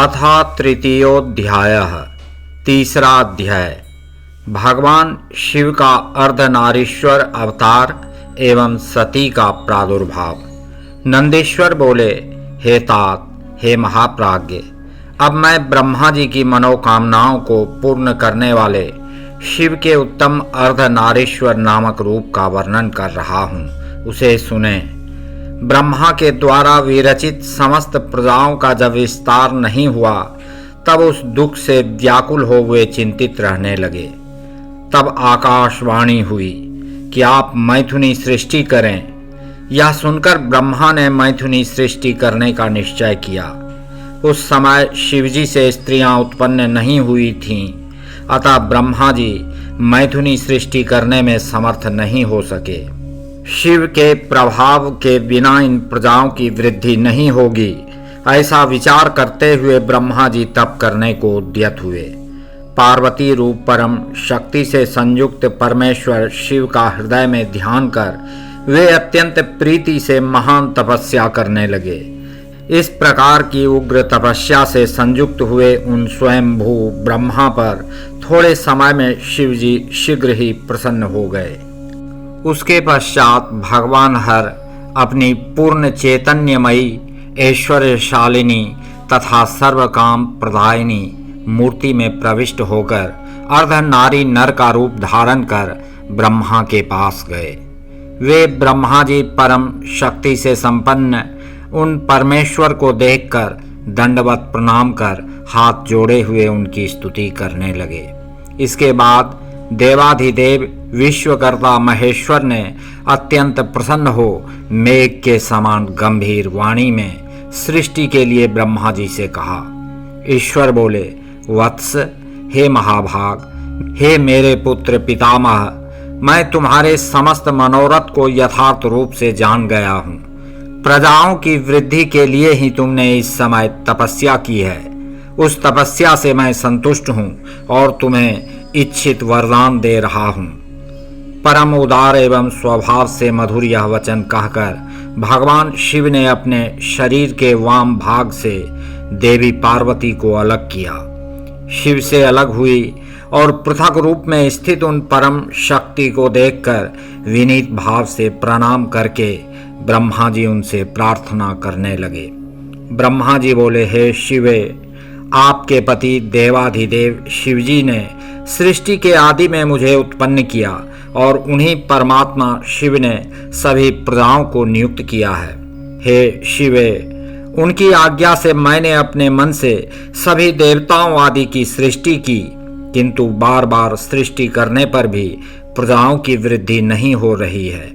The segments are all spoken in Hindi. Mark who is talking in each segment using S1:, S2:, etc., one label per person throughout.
S1: अथ तृतीयोऽध्यायः। तीसरा अध्याय। भगवान शिव का अर्धनारीश्वर अवतार एवं सती का प्रादुर्भाव। नंदीश्वर बोले, हे तात, हे महाप्राज्ञ, अब मैं ब्रह्मा जी की मनोकामनाओं को पूर्ण करने वाले शिव के उत्तम अर्धनारीश्वर नामक रूप का वर्णन कर रहा हूँ, उसे सुने। ब्रह्मा के द्वारा विरचित समस्त प्रजाओं का जब विस्तार नहीं हुआ, तब उस दुख से व्याकुल हो वे चिंतित रहने लगे। तब आकाशवाणी हुई कि आप मैथुनी सृष्टि करें। यह सुनकर ब्रह्मा ने मैथुनी सृष्टि करने का निश्चय किया। उस समय शिवजी से स्त्रियां उत्पन्न नहीं हुई थीं, अतः ब्रह्मा जी मैथुनी सृष्टि करने में समर्थ नहीं हो सके। शिव के प्रभाव के बिना इन प्रजाओं की वृद्धि नहीं होगी, ऐसा विचार करते हुए ब्रह्मा जी तप करने को उद्यत हुए। पार्वती रूप परम शक्ति से संयुक्त परमेश्वर शिव का हृदय में ध्यान कर वे अत्यंत प्रीति से महान तपस्या करने लगे। इस प्रकार की उग्र तपस्या से संयुक्त हुए उन स्वयंभू ब्रह्मा पर थोड़े समय में शिवजी शीघ्र ही प्रसन्न हो गए। उसके पश्चात भगवान हर अपनी पूर्ण चैतन्यमयी ऐश्वर्यशालिनी तथा सर्वकाम प्रदायिनी मूर्ति में प्रविष्ट होकर अर्धनारी नर का रूप धारण कर ब्रह्मा के पास गए। वे ब्रह्मा जी परम शक्ति से संपन्न उन परमेश्वर को देखकर दंडवत प्रणाम कर हाथ जोड़े हुए उनकी स्तुति करने लगे। इसके बाद देवाधिदेव विश्वकर्ता महेश्वर ने अत्यंत प्रसन्न हो मेघ के समान गंभीर वाणी में सृष्टि के लिए ब्रह्मा जी से कहा। ईश्वर बोले, वत्स, हे महाभाग, हे मेरे पुत्र पितामह, मैं तुम्हारे समस्त मनोरथ को यथार्थ रूप से जान गया हूँ। प्रजाओं की वृद्धि के लिए ही तुमने इस समय तपस्या की है। उस तपस्या से मैं संतुष्ट हूँ और तुम्हें इच्छित वरदान दे रहा हूँ। परम उदार एवं स्वभाव से मधुर यह वचन कहकर भगवान शिव ने अपने शरीर के वाम भाग से देवी पार्वती को अलग किया। शिव से अलग हुई और पृथक रूप में स्थित उन परम शक्ति को देखकर विनीत भाव से प्रणाम करके ब्रह्मा जी उनसे प्रार्थना करने लगे। ब्रह्मा जी बोले, हे शिवे, आपके पति देवाधिदेव शिवजी ने सृष्टि के आदि में मुझे उत्पन्न किया और उन्हीं परमात्मा शिव ने सभी प्रजाओं को नियुक्त किया है। हे शिवे, उनकी आज्ञा से मैंने अपने मन से सभी देवताओं आदि की सृष्टि की, किंतु बार बार सृष्टि करने पर भी प्रजाओं की वृद्धि नहीं हो रही है।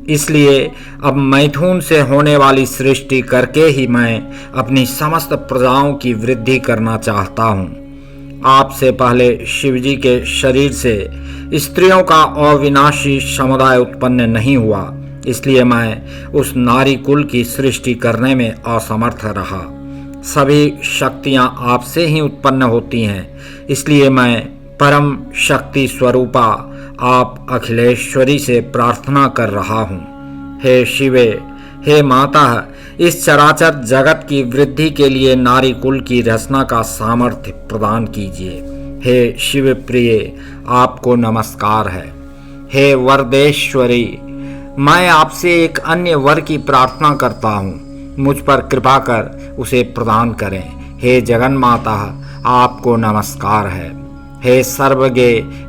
S1: इसलिए अब मैथुन से होने वाली सृष्टि करके ही मैं अपनी समस्त प्रजाओं की वृद्धि करना चाहता हूँ। आपसे पहले शिवजी के शरीर से स्त्रियों का अविनाशी समुदाय उत्पन्न नहीं हुआ, इसलिए मैं उस नारी कुल की सृष्टि करने में असमर्थ रहा। सभी शक्तियाँ आपसे ही उत्पन्न होती हैं, इसलिए मैं परम शक्ति स्वरूपा आप अखिलेश्वरी से प्रार्थना कर रहा हूँ। हे शिवे, हे माता, इस चराचर जगत की वृद्धि के लिए नारी कुल की रचना का सामर्थ्य प्रदान कीजिए। हे शिव प्रिय, आपको नमस्कार है। हे वरदेश्वरी, मैं आपसे एक अन्य वर की प्रार्थना करता हूँ, मुझ पर कृपा कर उसे प्रदान करें। हे जगन माता, आपको नमस्कार है। हे सर्वज्ञ,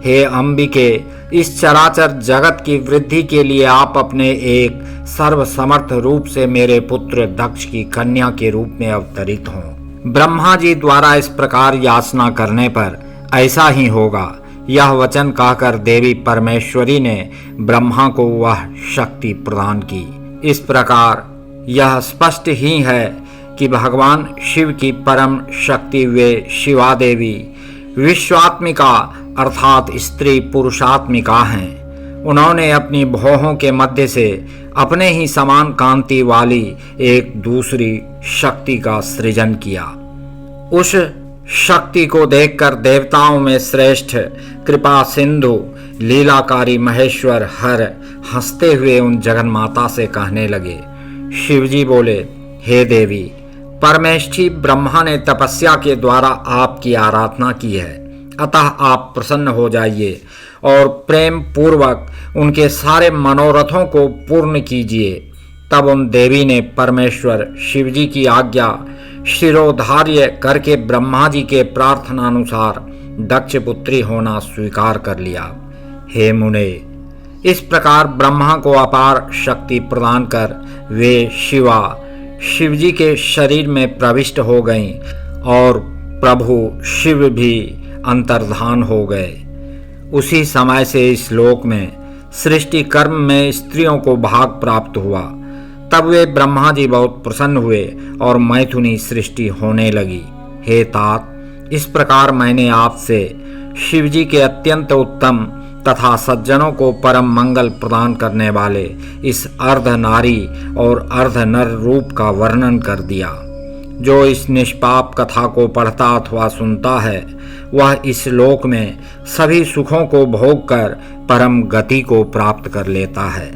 S1: हे अंबिके, इस चराचर जगत की वृद्धि के लिए आप अपने एक सर्वसमर्थ रूप से मेरे पुत्र दक्ष की कन्या के रूप में अवतरित हों। ब्रह्मा जी द्वारा इस प्रकार याचना करने पर ऐसा ही होगा, यह वचन कहकर देवी परमेश्वरी ने ब्रह्मा को वह शक्ति प्रदान की। इस प्रकार यह स्पष्ट ही है कि भगवान शिव की परम शक्ति वे शिवा देवी विश्वात्मिका अर्थात स्त्री पुरुषात्मिका हैं। उन्होंने अपनी भौहों के मध्य से अपने ही समान कांति वाली एक दूसरी शक्ति का सृजन किया। उस शक्ति को देखकर देवताओं में श्रेष्ठ कृपा सिंधु लीलाकारी महेश्वर हर हंसते हुए उन जगन्माता से कहने लगे। शिवजी बोले, हे देवी, परमेष्ठी ब्रह्मा ने तपस्या के द्वारा आपकी आराधना की है, अतः आप प्रसन्न हो जाइए और प्रेम पूर्वक उनके सारे मनोरथों को पूर्ण कीजिए। तब उन देवी ने परमेश्वर शिवजी की आज्ञा शिरोधार्य करके ब्रह्मा जी के प्रार्थनानुसार दक्ष पुत्री होना स्वीकार कर लिया। हे मुने, इस प्रकार ब्रह्मा को अपार शक्ति प्रदान कर वे शिवा शिवजी के शरीर में प्रविष्ट हो गईं और प्रभु शिव भी अंतर्धान हो गए। उसी समय से इस लोक में सृष्टि कर्म में स्त्रियों को भाग प्राप्त हुआ। तब वे ब्रह्मा जी बहुत प्रसन्न हुए और मैथुनी सृष्टि होने लगी। हे तात, इस प्रकार मैंने आपसे शिवजी के अत्यंत उत्तम तथा सज्जनों को परम मंगल प्रदान करने वाले इस अर्ध नारी और अर्ध नर रूप का वर्णन कर दिया। जो इस निष्पाप कथा को पढ़ता अथवा सुनता है वह इस लोक में सभी सुखों को भोग कर परम गति को प्राप्त कर लेता है।